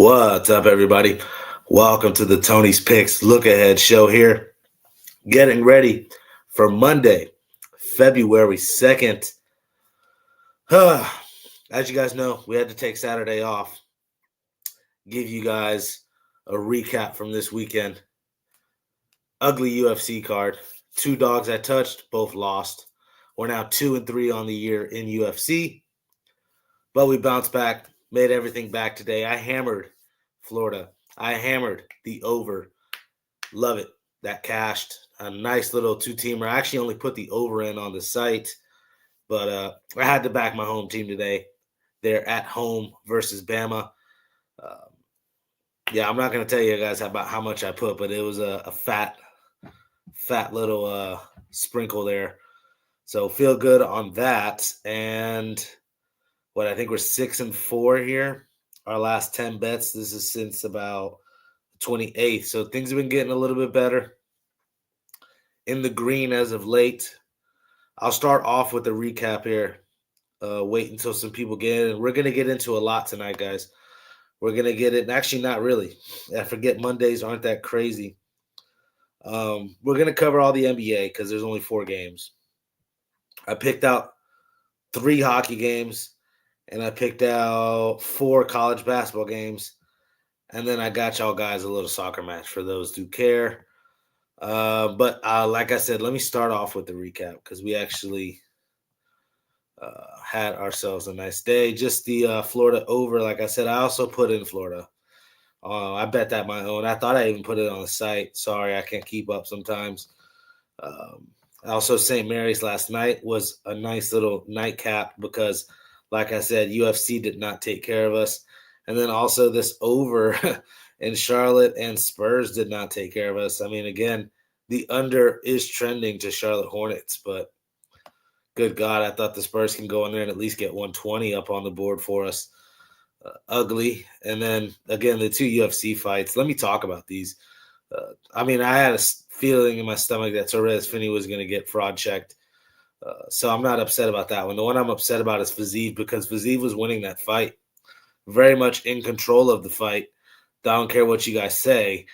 What's up, everybody? Welcome to the Tony's Picks Look Ahead show here. Getting ready for Monday, February 2nd. As you guys know, we had to take Saturday off. Give you guys a recap from this weekend. Ugly UFC card. 2 dogs I touched, both lost. We're now 2-3 on the year in UFC. But we bounced back, made everything back today. I hammered Florida. I hammered the over. Love it. That cashed. A nice little 2-teamer. I actually only put the over in on the site, but I had to back my home team today. They're at home versus Bama. I'm not going to tell you guys about how much I put, but it was a fat little sprinkle there. So feel good on that. And I think we're 6-4 here. Our last 10 bets. This is since about 28th. So things have been getting a little bit better. In the green as of late. I'll start off with a recap here. Wait until some people get in. We're going to get into a lot tonight, guys. We're going to get it. Actually, not really. I forget Mondays aren't that crazy. We're going to cover all the NBA because there's only 4 games. I picked out 3 hockey games, and I picked out 4 college basketball games. And then I got y'all guys a little soccer match for those who care. But like I said, let me start off with the recap because we actually had ourselves a nice day. Just the Florida over. Like I said, I also put in Florida. I bet that my own. I thought I even put it on the site. Sorry, I can't keep up sometimes. Also, St. Mary's last night was a nice little nightcap because, like I said, UFC did not take care of us. And then also this over in Charlotte and Spurs did not take care of us. I mean, again, the under is trending to Charlotte Hornets, but good God, I thought the Spurs can go in there and at least get 120 up on the board for us. Ugly. And then, again, the 2 UFC fights. Let me talk about these. I had a feeling in my stomach that Torres Finney was going to get fraud checked. So I'm not upset about that one. The one I'm upset about is Fiziev because Fiziev was winning that fight. Very much in control of the fight. I don't care what you guys say.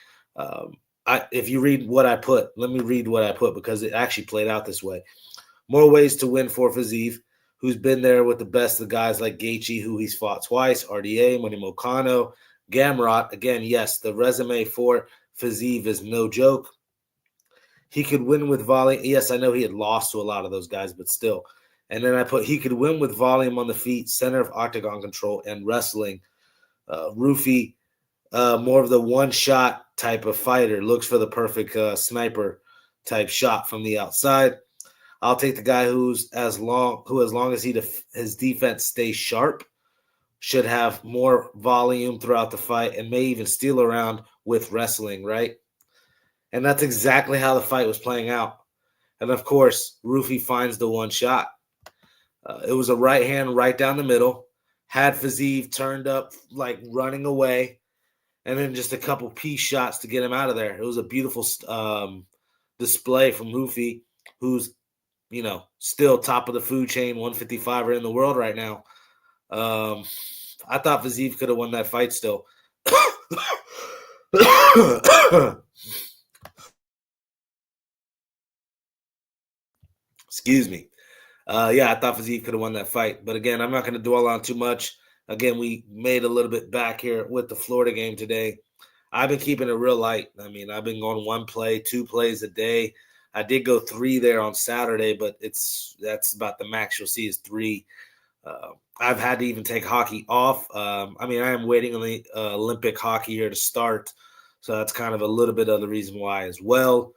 If you read what I put, let me read what I put because it actually played out this way. More ways to win for Fiziev, who's been there with the best of guys like Gaethje, who he's fought twice, RDA, Money Mocano, Gamrot. Again, yes, the resume for Fiziev is no joke. He could win with volume. Yes, I know he had lost to a lot of those guys, but still. And then I put he could win with volume on the feet, center of octagon control, and wrestling. Roofy, more of the one-shot type of fighter, looks for the perfect sniper type shot from the outside. I'll take the guy who as long as his defense stays sharp, should have more volume throughout the fight and may even steal around with wrestling, right? And that's exactly how the fight was playing out. And, of course, Roofy finds the one shot. It was a right hand right down the middle. Had Fiziev turned up, like running away, and then just a couple piece shots to get him out of there. It was a beautiful display from Roofy, who's, still top of the food chain, 155er in the world right now. I thought Fiziev could have won that fight still. Excuse me. I thought Fiziev could have won that fight. But again, I'm not going to dwell on too much. Again, we made a little bit back here with the Florida game today. I've been keeping it real light. I've been going 1 play, 2 plays a day. I did go 3 there on Saturday, but that's about the max you'll see is 3. I've had to even take hockey off. I am waiting on the Olympic hockey here to start. So that's kind of a little bit of the reason why as well.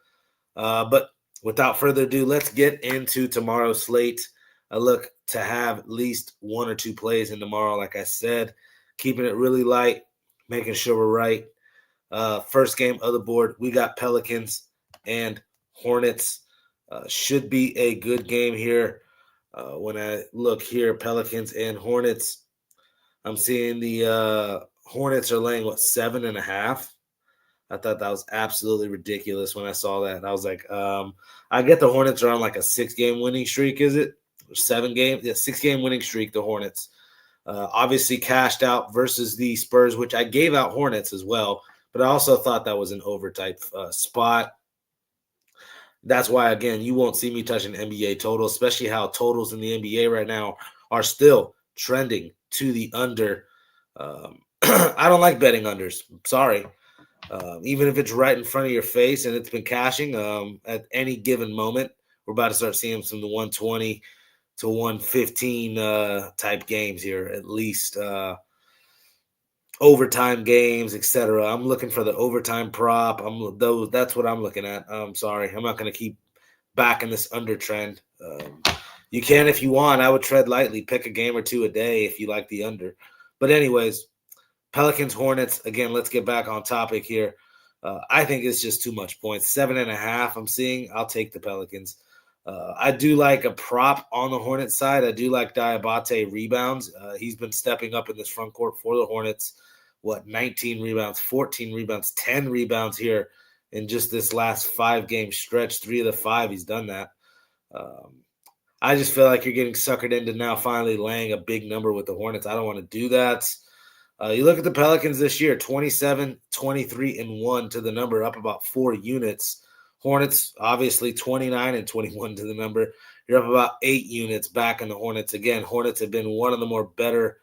But without further ado, let's get into tomorrow's slate. I look to have at least 1 or 2 plays in tomorrow, like I said, keeping it really light, making sure we're right. First game of the board, we got Pelicans and Hornets. Should be a good game here. When I look here, Pelicans and Hornets, I'm seeing the Hornets are laying, 7.5? I thought that was absolutely ridiculous when I saw that. And I was like, I get the Hornets are on like a 6-game winning streak, is it? 7 game? Yeah, 6-game winning streak, the Hornets. Obviously cashed out versus the Spurs, which I gave out Hornets as well, but I also thought that was an overtype spot. That's why, again, you won't see me touching NBA total, especially how totals in the NBA right now are still trending to the under. I don't like betting unders. Sorry. Even if it's right in front of your face and it's been cashing at any given moment, we're about to start seeing some 120 to 115 type games here, at least overtime games, etc. I'm looking for the overtime prop. That's what I'm looking at. I'm sorry, I'm not going to keep backing this under trend. You can if you want. I would tread lightly, pick a game or two a day if you like the under. But anyways, Pelicans, Hornets, again, let's get back on topic here. I think it's just too much points. 7.5 I'm seeing. I'll take the Pelicans. I do like a prop on the Hornets side. I do like Diabate rebounds. He's been stepping up in this front court for the Hornets. 19 rebounds, 14 rebounds, 10 rebounds here in just this last 5-game stretch. 3 of the 5, he's done that. I just feel like you're getting suckered into now finally laying a big number with the Hornets. I don't want to do that. You look at the Pelicans this year, 27, 23, and 1 to the number, up about 4 units. Hornets, obviously, 29 and 21 to the number. You're up about 8 units back in the Hornets. Again, Hornets have been one of the more better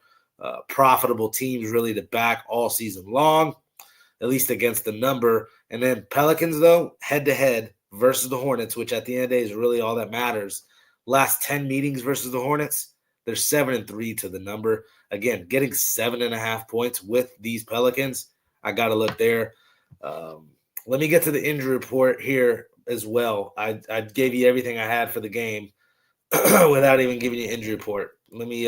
profitable teams really to back all season long, at least against the number. And then Pelicans, though, head-to-head versus the Hornets, which at the end of the day is really all that matters. Last 10 meetings versus the Hornets, they're 7-3 to the number. Again, getting 7.5 points with these Pelicans, I got to look there. Let me get to the injury report here as well. I gave you everything I had for the game without even giving you injury report. Let me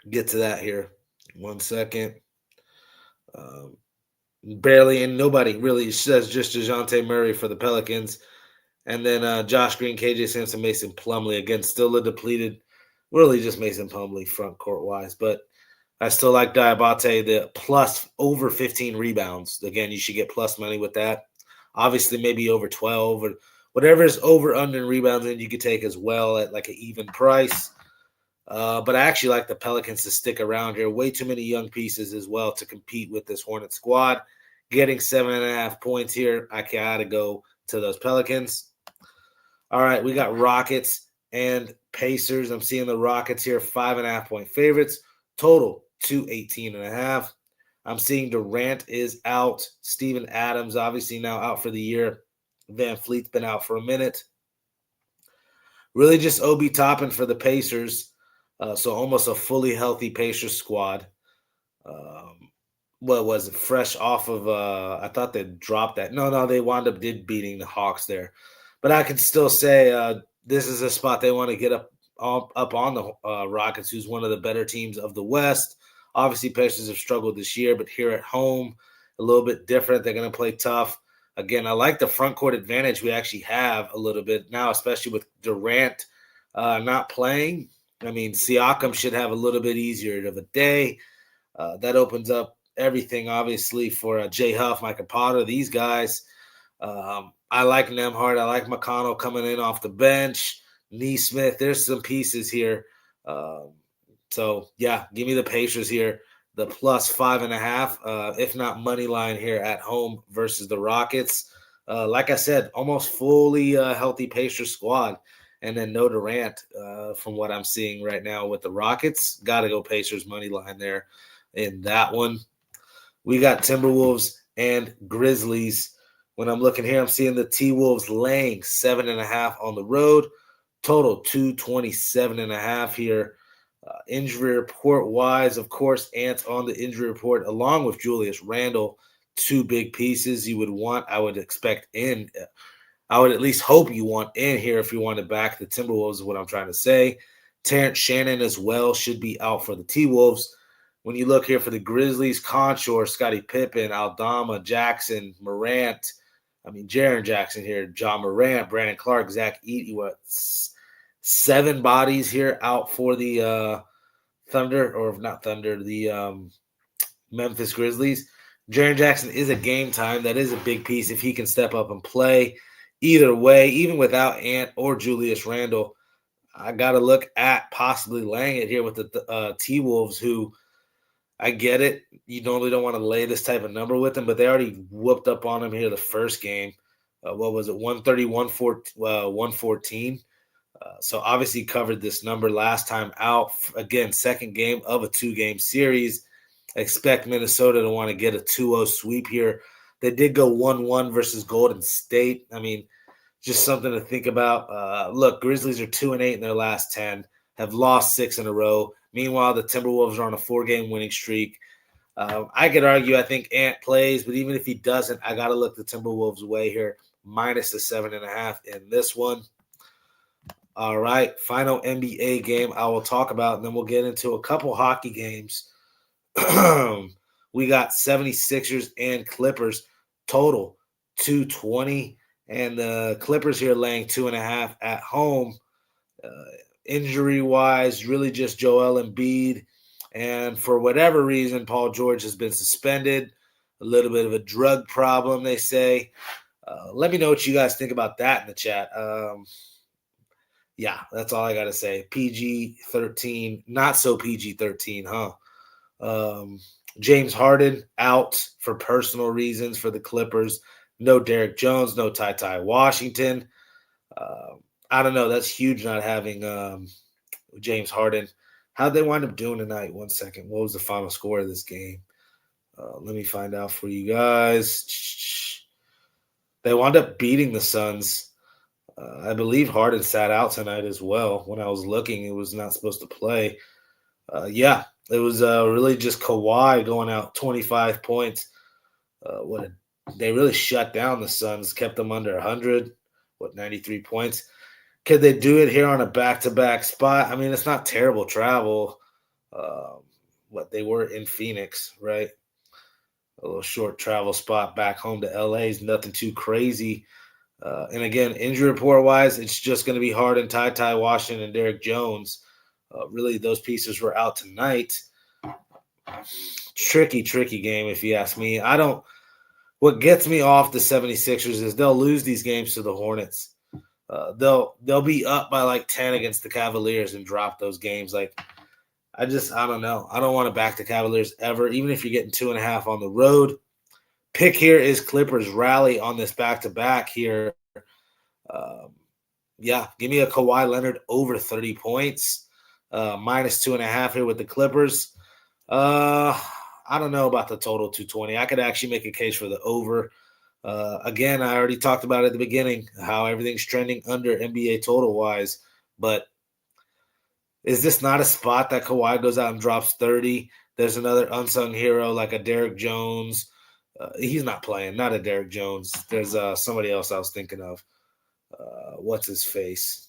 get to that here. 1 second. Barely, and nobody really says, just DeJounte Murray for the Pelicans. And then Josh Green, KJ Sampson, Mason Plumlee. Again, still a depleted, really just Mason Plumlee front court-wise. But I still like Diabate, the plus over 15 rebounds. Again, you should get plus money with that. Obviously, maybe over 12 or whatever is over, under, and rebounds, and you could take as well at like an even price. But I actually like the Pelicans to stick around here. Way too many young pieces as well to compete with this Hornet squad. Getting 7.5 points here, I got to go to those Pelicans. All right, we got Rockets and Pacers. I'm seeing the Rockets here, 5.5-point favorites. Total 218.5. I'm seeing Durant is out. Steven Adams obviously now out for the year. Van Fleet's been out for a minute. Really just Obi Toppin for the Pacers. So almost a fully healthy Pacers squad. What was it? Fresh off of I thought they dropped that. No, they wound up beating the Hawks there. But I can still say this is a spot they want to get up on the Rockets, who's one of the better teams of the West. Obviously, Pacers have struggled this year, but here at home, a little bit different. They're going to play tough. Again, I like the front court advantage we actually have a little bit now, especially with Durant not playing. I mean, Siakam should have a little bit easier of a day. That opens up everything, obviously, for Jay Huff, Micah Potter, these guys. I like Nembhard. I like McConnell coming in off the bench. Neesmith, there's some pieces here. So, yeah, give me the Pacers here. The plus 5.5, if not money line here at home versus the Rockets. Like I said, almost fully healthy Pacers squad. And then no Durant from what I'm seeing right now with the Rockets. Got to go Pacers money line there in that one. We got Timberwolves and Grizzlies. When I'm looking here, I'm seeing the T-Wolves laying 7.5 on the road. Total 227.5 here. Injury report-wise, of course, Ant's on the injury report along with Julius Randle. 2 big pieces you would want, I would expect in. I would at least hope you want in here if you want to back the Timberwolves is what I'm trying to say. Terrence Shannon as well should be out for the T-Wolves. When you look here for the Grizzlies, Conchor, Scottie Pippen, Aldama, Jackson, Morant, Jaren Jackson here, John Morant, Brandon Clark, Zach Edey, 7 bodies here out for the Memphis Grizzlies. Jaren Jackson is a game time. That is a big piece if he can step up and play. Either way, even without Ant or Julius Randle, I got to look at possibly laying it here with the T-Wolves, who I get it. You normally don't want to lay this type of number with them, but they already whooped up on them here the first game. What was it, 130, 114? So obviously covered this number last time out. Again, second game of a 2-game series. Expect Minnesota to want to get a 2-0 sweep here. They did go 1-1 versus Golden State. I mean, just something to think about. Look, Grizzlies are 2-8 in their last 10, have lost 6 in a row. Meanwhile, the Timberwolves are on a 4-game winning streak. I could argue I think Ant plays, but even if he doesn't, I got to look the Timberwolves' way here, minus the 7.5 in this one. All right, final NBA game I will talk about, and then we'll get into a couple hockey games. We got 76ers and Clippers, total 220, and the Clippers here laying 2.5 at home. Injury-wise, really just Joel Embiid, and for whatever reason, Paul George has been suspended. A little bit of a drug problem, they say. Let me know what you guys think about that in the chat. Yeah, that's all I got to say. PG-13, not so PG-13, huh? James Harden out for personal reasons for the Clippers. No Derek Jones, no Ty Washington. I don't know. That's huge not having James Harden. How'd they wind up doing tonight? 1 second. What was the final score of this game? Let me find out for you guys. They wound up beating the Suns. I believe Harden sat out tonight as well. When I was looking, he was not supposed to play. Yeah, it was really just Kawhi going out 25 points. They really shut down the Suns, kept them under 100, 93 points. Could they do it here on a back-to-back spot? I mean, it's not terrible travel. They were in Phoenix, right? A little short travel spot back home to LA is nothing too crazy. And again, injury report-wise, it's just going to be Harden, Ty Washington, and Derek Jones. Really, those pieces were out tonight. Tricky game, if you ask me. What gets me off the 76ers is they'll lose these games to the Hornets. They'll be up by like 10 against the Cavaliers and drop those games. I don't know. I don't want to back the Cavaliers ever, even if you're getting 2.5 on the road. Pick here is Clippers rally on this back-to-back here. Yeah, give me a Kawhi Leonard over 30 points. Minus 2.5 here with the Clippers. I don't know about the total 220. I could actually make a case for the over. Again, I already talked about at the beginning how everything's trending under NBA total-wise. But is this not a spot that Kawhi goes out and drops 30? There's another unsung hero like a Derek Jones. He's not playing, not a Derek Jones. There's somebody else I was thinking of. What's his face?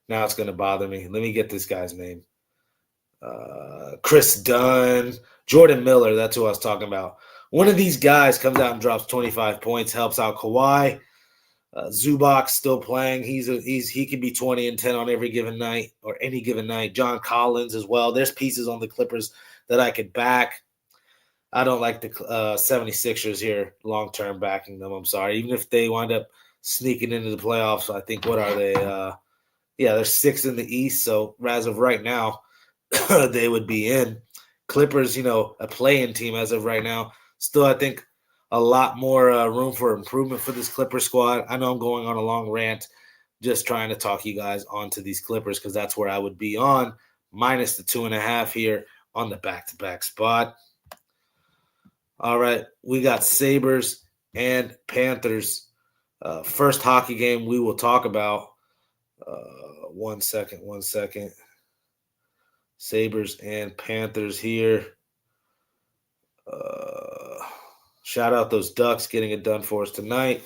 Now it's going to bother me. Let me get this guy's name. Chris Dunn, Jordan Miller. That's who I was talking about. One of these guys comes out and drops 25 points, helps out Kawhi. Zubac still playing. He can be 20 and 10 on every given night or any given night. John Collins as well. There's pieces on the Clippers that I could back. I don't like the 76ers here long-term backing them. I'm sorry. Even if they wind up sneaking into the playoffs, I think, what are they? They're 6th in the East. So as of right now, they would be in. Clippers, a play-in team as of right now. Still, I think a lot more room for improvement for this Clipper squad. I know I'm going on a long rant, just trying to talk you guys onto these Clippers because that's where I would be on, minus the 2.5 here on the back-to-back spot. All right, we got Sabres and Panthers. First hockey game we will talk about. 1 second. Sabres and Panthers here. Shout out those Ducks getting it done for us tonight.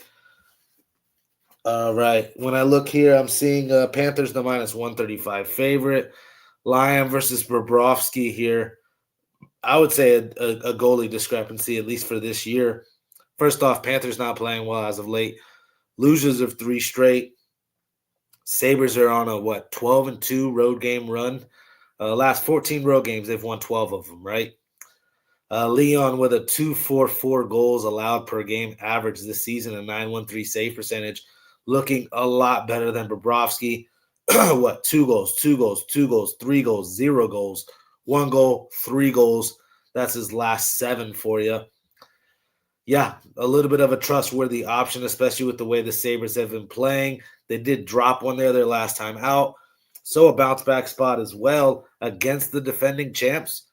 All right. When I look here, I'm seeing Panthers the minus 135 favorite. Lyon versus Bobrovsky here. I would say a goalie discrepancy, at least for this year. First off, Panthers not playing well as of late. Losers of 3 straight. Sabres are on a, 12-2 road game run. Last 14 road games, they've won 12 of them, right? Leon with a 2.44 goals allowed per game average this season, a 9.13 save percentage, looking a lot better than Bobrovsky. what? 2 goals, 2 goals, 2 goals, 3 goals, 0 goals, 1 goal, 3 goals. That's his last 7 for you. Yeah, a little bit of a trustworthy option, especially with the way the Sabres have been playing. They did drop one there their last time out. So a bounce back spot as well against the defending champs.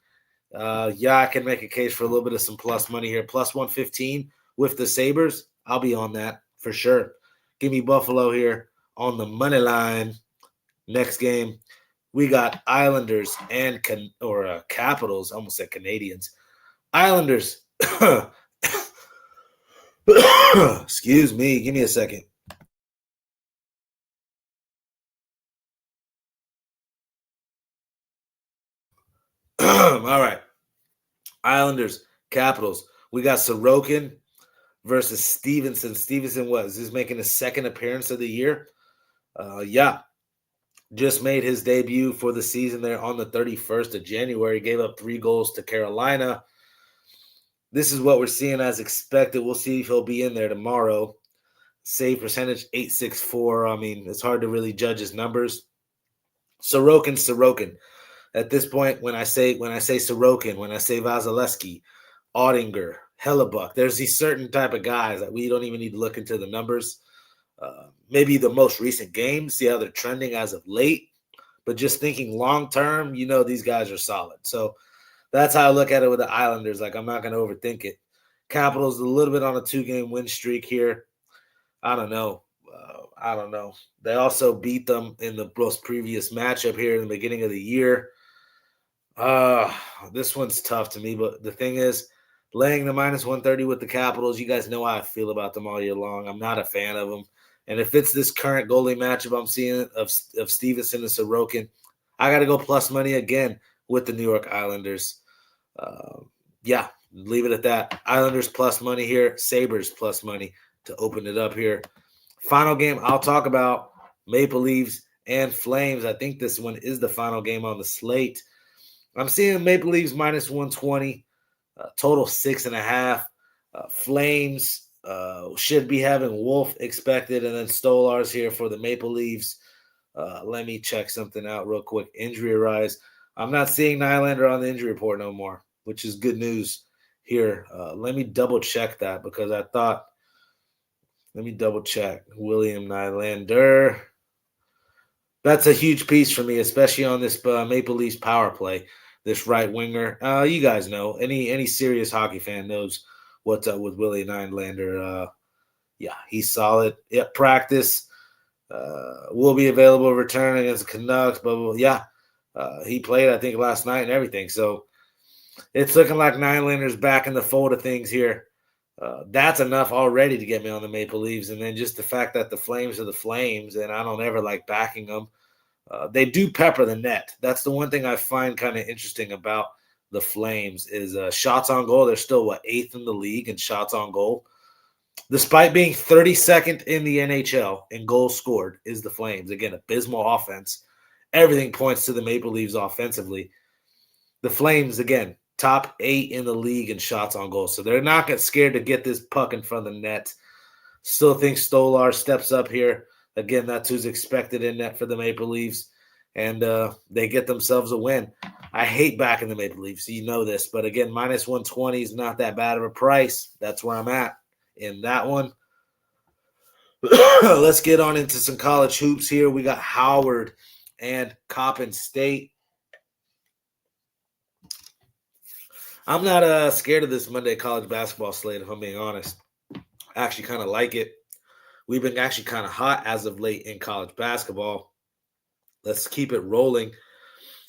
Yeah, I can make a case for a little bit of some plus money here. Plus 115 with the Sabres. I'll be on that for sure. Give me Buffalo here on the money line. Next game, we got Islanders and Capitals. I almost said Canadians. Islanders. Excuse me. Give me a second. All right. Islanders, Capitals. We got Sorokin versus Stevenson. Stevenson is this making his second appearance of the year? Yeah. Just made his debut for the season there on the 31st of January. Gave up 3 goals to Carolina. This is what we're seeing as expected. We'll see if he'll be in there tomorrow. Save percentage 864. I mean, it's hard to really judge his numbers. Sorokin. At this point, when I say Sorokin, when I say Vasilevsky, Ottinger, Hellebuck, there's these certain type of guys that we don't even need to look into the numbers. Maybe the most recent games, see how they're trending as of late. But just thinking long term, these guys are solid. So that's how I look at it with the Islanders. Like, I'm not going to overthink it. Capitals a little bit on a 2-game win streak here. I don't know. They also beat them in the most previous matchup here in the beginning of the year. This one's tough to me, but the thing is, laying the minus 130 with the Capitals, you guys know how I feel about them all year long. I'm not a fan of them. And if it's this current goalie matchup I'm seeing of Stevenson and Sorokin, I got to go plus money again with the New York Islanders. Yeah, leave it at that. Islanders plus money here. Sabres plus money to open it up here. Final game I'll talk about, Maple Leafs and Flames. I think this one is the final game on the slate. I'm seeing Maple Leafs minus 120, total 6.5. Flames should be having Wolf expected, and then Stolarz here for the Maple Leafs. Let me check something out real quick. Injury arise. I'm not seeing Nylander on the injury report no more, which is good news here. Let me double check that because I thought. Let me double check. William Nylander. That's a huge piece for me, especially on this Maple Leafs power play. This right winger. You guys know. Any serious hockey fan knows what's up with Willie Nylander. Yeah, he's solid. Yeah, practice. Will be available to return against the Canucks. But yeah, he played, I think, last night and everything. So it's looking like Nylander's back in the fold of things here. That's enough already to get me on the Maple Leafs. And then just the fact that the Flames are the Flames, and I don't ever like backing them. They do pepper the net. That's the one thing I find kind of interesting about the Flames is shots on goal. They're still, 8th in the league in shots on goal. Despite being 32nd in the NHL in goals scored is the Flames. Again, abysmal offense. Everything points to the Maple Leafs offensively. The Flames, again, top 8 in the league in shots on goal. So they're not getting scared to get this puck in front of the net. Still think Stolarz steps up here. Again, that's who's expected in net for the Maple Leafs. And they get themselves a win. I hate backing the Maple Leafs. You know this. But again, minus 120 is not that bad of a price. That's where I'm at in that one. Let's get on into some college hoops here. We got Howard and Coppin State. I'm not scared of this Monday college basketball slate, if I'm being honest. I actually kind of like it. We've been actually kind of hot as of late in college basketball. Let's keep it rolling.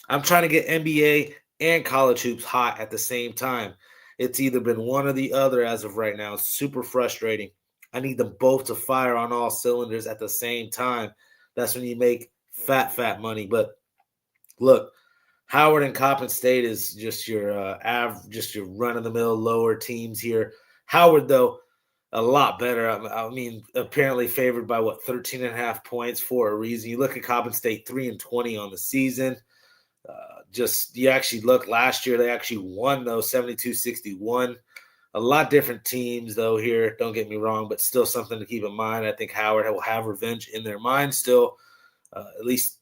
I'm trying to get NBA and college hoops hot at the same time. It's either been one or the other as of right now. It's super frustrating. I need them both to fire on all cylinders at the same time. That's when you make fat money. But look, Howard and Coppin State is just your run-of-the-mill lower teams here. Howard, though, a lot better. I mean, apparently favored by 13.5 points for a reason. You look at Coppin State 3-20 on the season. You actually look last year, they actually won though 72-61. A lot different teams though here. Don't get me wrong, but still something to keep in mind. I think Howard will have revenge in their mind still. At least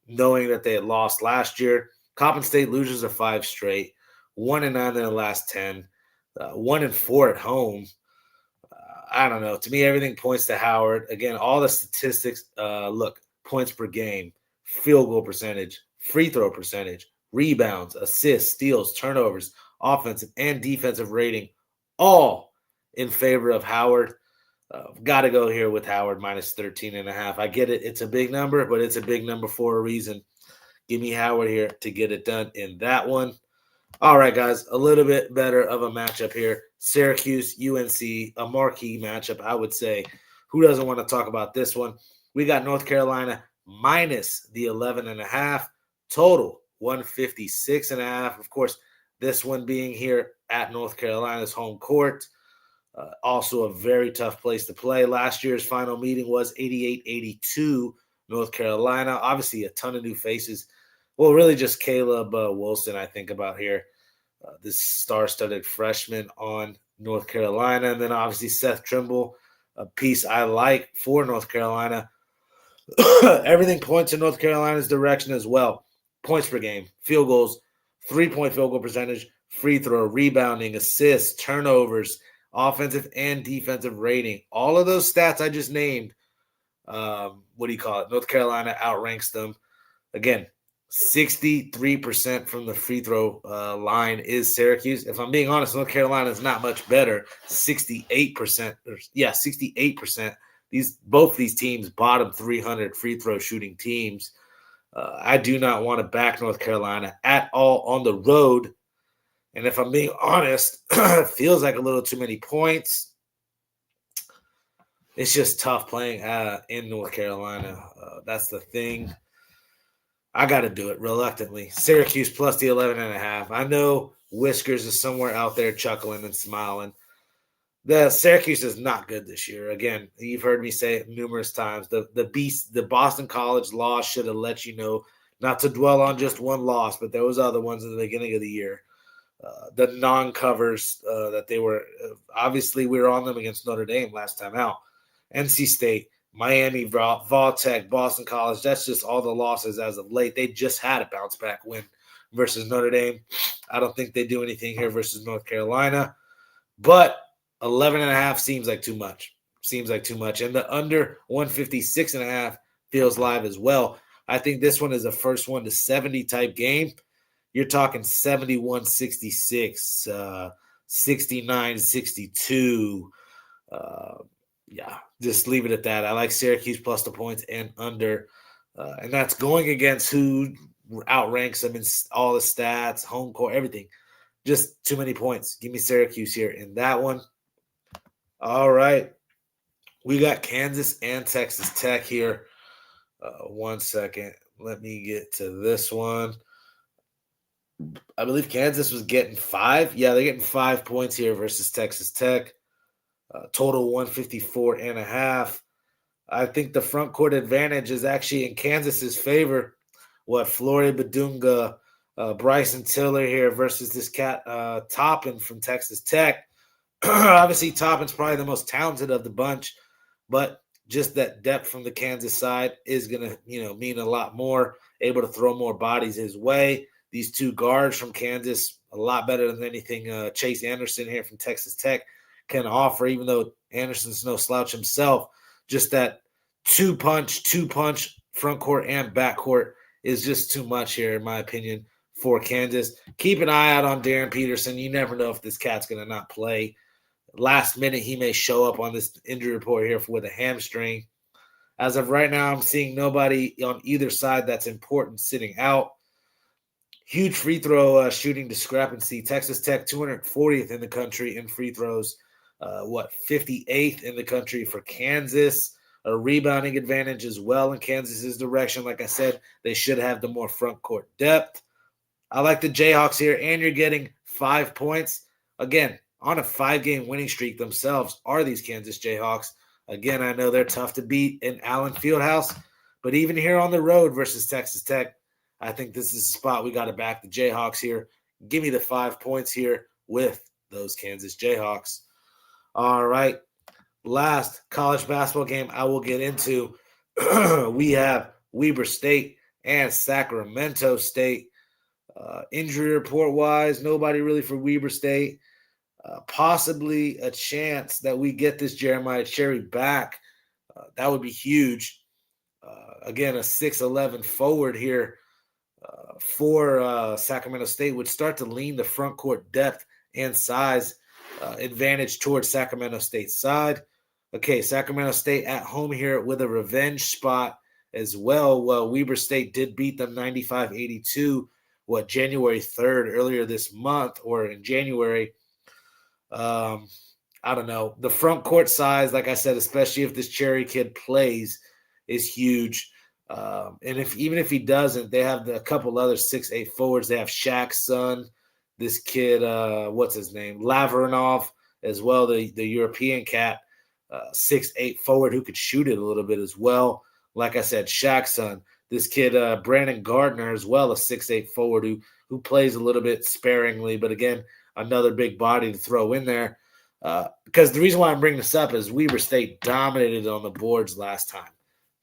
knowing that they had lost last year. Coppin State loses their 5 straight, 1-9 in the last 10, 1-4 at home. I don't know. To me, everything points to Howard. Again, all the statistics, look, points per game, field goal percentage, free throw percentage, rebounds, assists, steals, turnovers, offensive and defensive rating, all in favor of Howard. Got to go here with Howard minus 13.5. I get it. It's a big number, but it's a big number for a reason. Give me Howard here to get it done in that one. All right, guys, a little bit better of a matchup here. Syracuse, UNC, a marquee matchup, I would say. Who doesn't want to talk about this one? We got North Carolina minus the 11.5, total 156.5. Of course, this one being here at North Carolina's home court. Also a very tough place to play. Last year's final meeting was 88-82 North Carolina. Obviously, a ton of new faces. Well, really just Caleb Wilson, I think about here. This star-studded freshman on North Carolina. And then obviously Seth Trimble, a piece I like for North Carolina. Everything points in North Carolina's direction as well. Points per game, field goals, 3-point field goal percentage, free throw, rebounding, assists, turnovers, offensive and defensive rating. All of those stats I just named, North Carolina outranks them. Again, 63% from the free throw line is Syracuse. If I'm being honest, North Carolina is not much better. 68%. 68%. Both these teams bottom 300 free throw shooting teams. I do not want to back North Carolina at all on the road. And if I'm being honest, it feels like a little too many points. It's just tough playing in North Carolina. That's the thing. I got to do it reluctantly. Syracuse plus the 11.5. I know Whiskers is somewhere out there chuckling and smiling. The Syracuse is not good this year. Again, you've heard me say it numerous times. The Boston College loss should have let you know not to dwell on just one loss, but there was other ones in the beginning of the year. The non-covers that they were obviously we were on them against Notre Dame last time out. NC State, Miami, Vol-Tech, Boston College, that's just all the losses as of late. They just had a bounce-back win versus Notre Dame. I don't think they do anything here versus North Carolina. But 11.5 seems like too much. And the under 156.5 feels live as well. I think this one is a first 1 to 70 type game. You're talking 71-66, 69-62. Just leave it at that. I like Syracuse plus the points and under. And that's going against who outranks them in all the stats, home court, everything. Just too many points. Give me Syracuse here in that one. All right. We got Kansas and Texas Tech here. 1 second. Let me get to this one. I believe Kansas was getting 5. Yeah, they're getting 5 points here versus Texas Tech. Total 154.5. I think the front court advantage is actually in Kansas's favor. Flory Badunga, Bryson Tiller here versus this cat Toppin from Texas Tech. Obviously, Toppin's probably the most talented of the bunch, but just that depth from the Kansas side is going to, mean a lot more. Able to throw more bodies his way. These two guards from Kansas, a lot better than anything Chase Anderson here from Texas Tech can offer, even though Anderson's no slouch himself. Just that two-punch front court and back court is just too much here, in my opinion, for Kansas. Keep an eye out on Darren Peterson. You never know if this cat's going to not play. Last minute, he may show up on this injury report here with a hamstring. As of right now, I'm seeing nobody on either side that's important sitting out. Huge free throw shooting discrepancy. Texas Tech, 240th in the country in free throws. 58th in the country for Kansas. A rebounding advantage as well in Kansas's direction. Like I said, they should have the more front court depth. I like the Jayhawks here, and you're getting 5 points. Again, on a 5-game winning streak themselves are these Kansas Jayhawks. Again, I know they're tough to beat in Allen Fieldhouse, but even here on the road versus Texas Tech, I think this is a spot we got to back the Jayhawks here. Give me the 5 points here with those Kansas Jayhawks. All right. Last college basketball game I will get into. We have Weber State and Sacramento State. Injury report-wise, nobody really for Weber State. Possibly a chance that we get this Jeremiah Cherry back. That would be huge. Again, a 6'11 forward here for Sacramento State would start to lean the front court depth and size advantage towards Sacramento State's side. Okay, Sacramento State at home here with a revenge spot as well. Well, Weber State did beat them 95-82, January 3rd, earlier this month, or in January. I don't know. The front court size, like I said, especially if this Cherry kid plays, is huge. And even if he doesn't, they have a couple other 6'8 forwards. They have Shaq's son, this kid, what's his name, Laverinov, as well, the European cat, 6'8 forward who could shoot it a little bit as well. Like I said, Shaq's son, this kid, Brandon Gardner, as well, a 6'8 forward who plays a little bit sparingly, but again, another big body to throw in there. Because the reason why I'm bringing this up is Weber State dominated on the boards last time.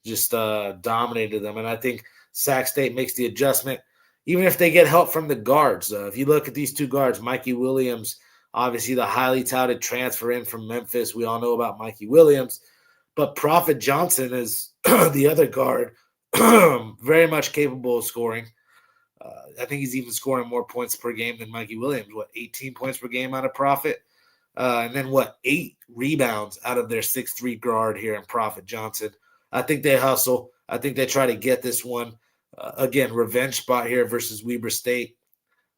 Just dominated them. And I think Sac State makes the adjustment, even if they get help from the guards. If you look at these two guards, Mikey Williams, obviously the highly touted transfer in from Memphis. We all know about Mikey Williams. But Prophet Johnson is the other guard, very much capable of scoring. I think he's even scoring more points per game than Mikey Williams. 18 points per game out of Prophet? And then 8 rebounds out of their 6'3 guard here in Prophet Johnson. I think they hustle. I think they try to get this one. Again, revenge spot here versus Weber State.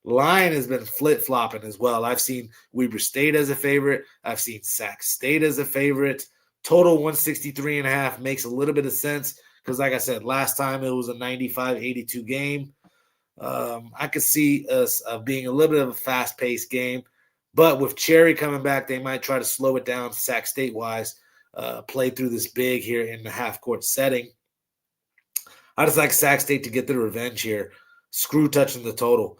Line has been flip-flopping as well. I've seen Weber State as a favorite. I've seen Sac State as a favorite. Total 163.5 makes a little bit of sense because, like I said, last time it was a 95-82 game. I could see us being a little bit of a fast-paced game. But with Cherry coming back, they might try to slow it down Sac State-wise. Play through this big here in the half-court setting. I just like Sac State to get the revenge here. Screw touching the total.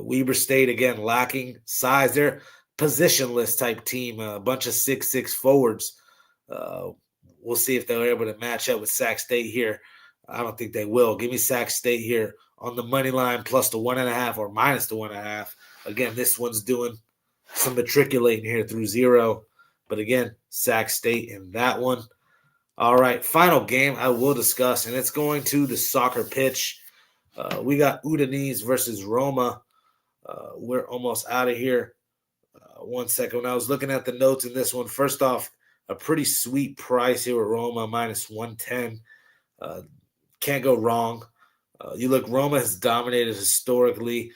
Weber State, again, lacking size. They're positionless type team, a bunch of 6'6 forwards. We'll see if they're able to match up with Sac State here. I don't think they will. Give me Sac State here on the money line plus the 1.5 or minus the 1.5. Again, this one's doing some matriculating here through 0. But again, Sac State in that one. All right, final game I will discuss, and it's going to the soccer pitch. We got Udinese versus Roma. We're almost out of here. 1 second. When I was looking at the notes in this one, first off, a pretty sweet price here with Roma, minus 110. Can't go wrong. You look, Roma has dominated historically.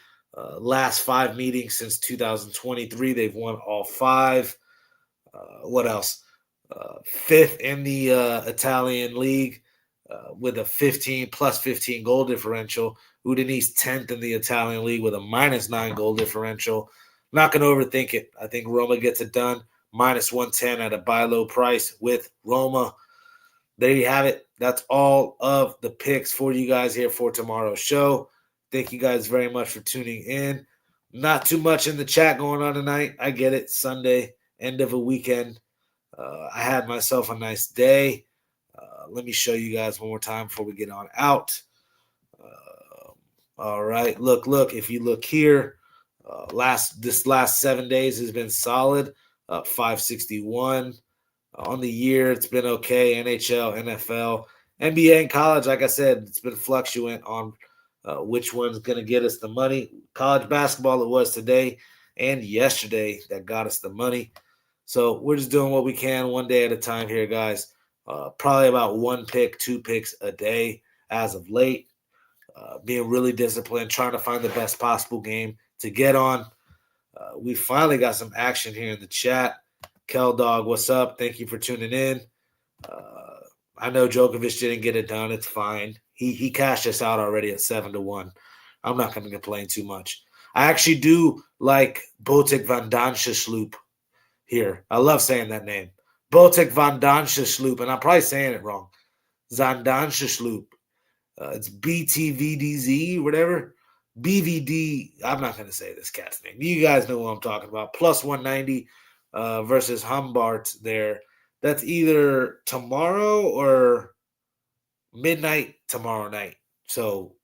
Last 5 meetings since 2023, they've won all 5. What else? 5th in the Italian league with a plus 15 goal differential. Udinese 10th in the Italian league with a minus 9 goal differential. Not going to overthink it. I think Roma gets it done. Minus 110 at a buy low price with Roma. There you have it. That's all of the picks for you guys here for tomorrow's show. Thank you guys very much for tuning in. Not too much in the chat going on tonight. I get it. Sunday, end of a weekend. I had myself a nice day. Let me show you guys one more time before we get on out. All right. Look. If you look here, this last 7 days has been solid. 561. On the year, it's been okay. NHL, NFL, NBA, and college, like I said, it's been fluctuant on which one's going to get us the money. College basketball, it was today and yesterday that got us the money. So we're just doing what we can one day at a time here, guys. Probably about 1 pick, 2 picks a day as of late. Being really disciplined, trying to find the best possible game to get on. We finally got some action here in the chat. Kel Dog, what's up? Thank you for tuning in. I know Djokovic didn't get it done. It's fine. He cashed us out already at 7-1. I'm not going to complain too much. I actually do like Botic van Danschesloop here. I love saying that name. Botic van Danschesloop, and I'm probably saying it wrong. Zandanschesloop. It's BTVDZ, whatever. BVD. I'm not going to say this cat's name. You guys know what I'm talking about. Plus 190 versus Humbart there. That's either tomorrow or midnight tomorrow night. So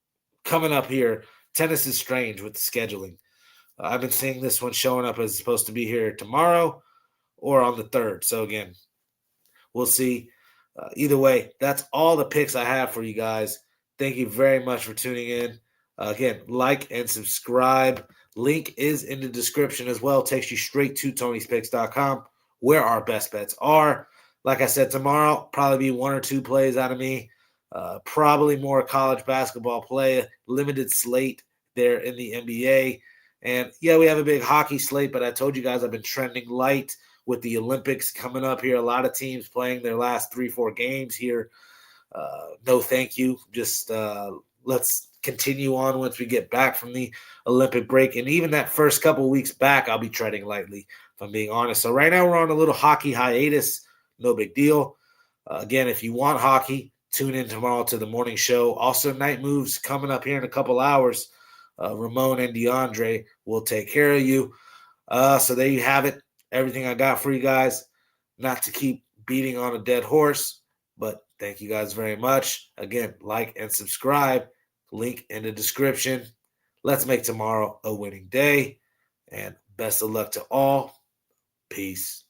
coming up here. Tennis is strange with the scheduling. I've been seeing this one showing up as supposed to be here tomorrow or on the 3rd. So again, we'll see. Either way, that's all the picks I have for you guys. Thank you very much for tuning in. Again, like and subscribe. Link is in the description as well. Takes you straight to Tony'sPicks.com, where our best bets are. Like I said, tomorrow probably be 1 or 2 plays out of me. Probably more college basketball play. Limited slate there in the NBA. And yeah, we have a big hockey slate, but I told you guys I've been trending light with the Olympics coming up here. A lot of teams playing their last 3-4 games here. No, thank you. Just let's continue on once we get back from the Olympic break. And even that first couple weeks back, I'll be treading lightly, if I'm being honest. So right now we're on a little hockey hiatus. No big deal. Again, if you want hockey, tune in tomorrow to the morning show. Also, night moves coming up here in a couple hours. Ramon and DeAndre will take care of you. So there you have it. Everything I got for you guys. Not to keep beating on a dead horse, but thank you guys very much. Again, like and subscribe. Link in the description. Let's make tomorrow a winning day. And best of luck to all. Peace.